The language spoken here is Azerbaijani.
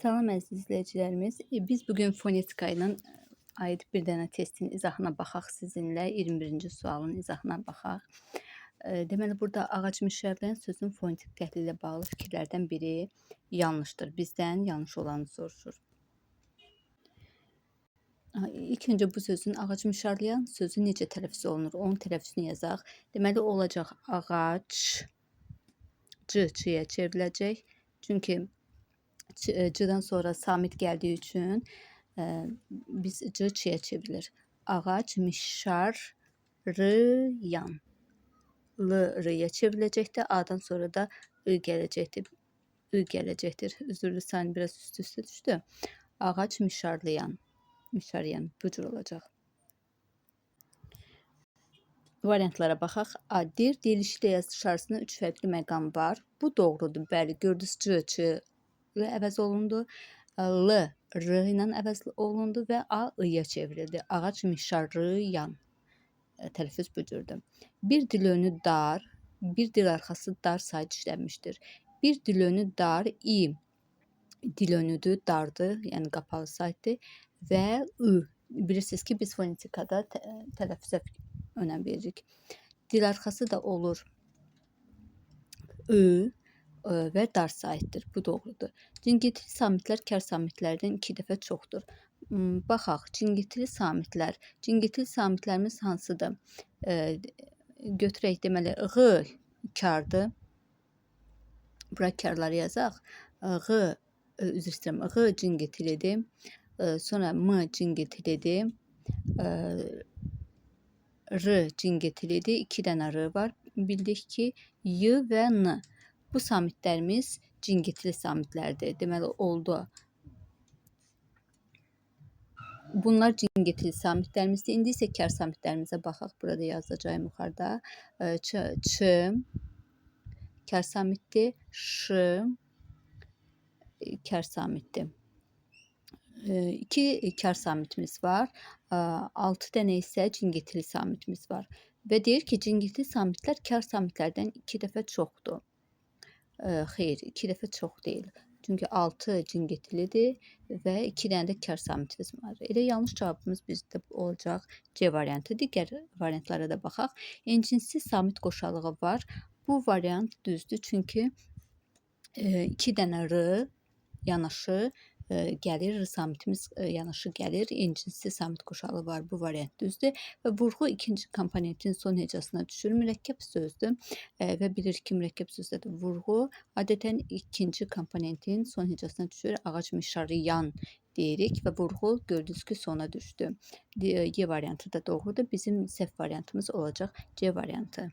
Salam əziz izləyicilərimiz. Biz bugün fonetika ilə aid bir dənə testin izahına baxaq sizinlə. 21-ci sualın izahına baxaq. Deməli, burada ağac mişarlayan sözün fonetik qətli ilə bağlı fikirlərdən biri yanlışdır. Bizdən yanlış olanı soruşur. İlk öncə bu sözün ağac mişarlayan sözü necə tələffüz olunur? Onun tələffüzünü yazaq. Deməli, olacaq ağac, c-yə çevriləcək. Çünki c-dən sonra samit gəldiyi üçün biz c-yə çevrilir. Ağac mişarlayan. L-rıya çevriləcəkdir. A-dan sonra da ı gələcəkdir. Üzrlü sayın biraz üst-üstə düşdü. Ağac mişarlayan. Mişarlayan bu cür olacaq. Variantlara baxaq. A. Deyilişi ilə yazılış arasında 3 fərqli məqam var. Bu doğrudur. Bəli, gördünüz c ilə əvəz olundu. L, r ilə əvəz olundu və A, ı-ya çevrildi. Ağac mişarlayan. Tələffüz bu cürdür. Bir dil önü dar, bir dil arxası dar sayı işlənmişdir. Bir dil önü dar, i dil önüdür, dardır, yəni qapalı saydır və ı. Bilirsiniz ki, biz fonetikada tələffüzə önəm veririk. Dil arxası da olur ı və dar saytdır. Bu doğrudur. Cingiltili samitlər kar samitlərdən 2 dəfə çoxdur. Baxaq, cingiltili samitlər. Cingiltili samitlərimiz hansıdır? Götürək, deməli, ğı kardır. Bura karları yazaq. Üzr istəyirəm, ğı cingiltilidir. Sonra m cingiltilidir. R cingiltilidir. 2 dənə r var. Bildik ki, y və n. Bu samitlərimiz cingiltili samitlərdir. Deməli, oldu. Bunlar cingiltili samitlərimizdir. İndi isə kar samitlərimizə baxaq. Burada yazacağım yuxarıda. Ç kar samitdir. Ş kar samitdir. 2 kar samitimiz var. 6 dənə isə cingiltili samitimiz var. Və deyir ki, cingiltili samitlər kar samitlərdən 2 dəfə çoxdur. Xeyr, 2 dəfə çox deyil. Çünki 6 cingiltilidir və 2 dənə də kar samitimiz var. Elə yanlış cavabımız bizdə olacaq C variantı. Digər variantlara da baxaq. Encinsiz samit qoşalığı var. Bu variant düzdür. Çünki 2 dənə r yanaşı gəlir, r samitimiz yanaşı gəlir. Encinsiz samit qoşalığı var. Bu variant düzdür. Və vurğu ikinci komponentin son hecasına düşür. Mürəkkəb sözdür və bilir ki, mürəkkəb sözdə də vurğu adətən ikinci komponentin son hecasına düşür. Ağac mişarlayan deyirik və vurğu gördünüz ki, sona düşdü. Y variantı da doğrudur. Bizim səhv variantımız olacaq C variantı.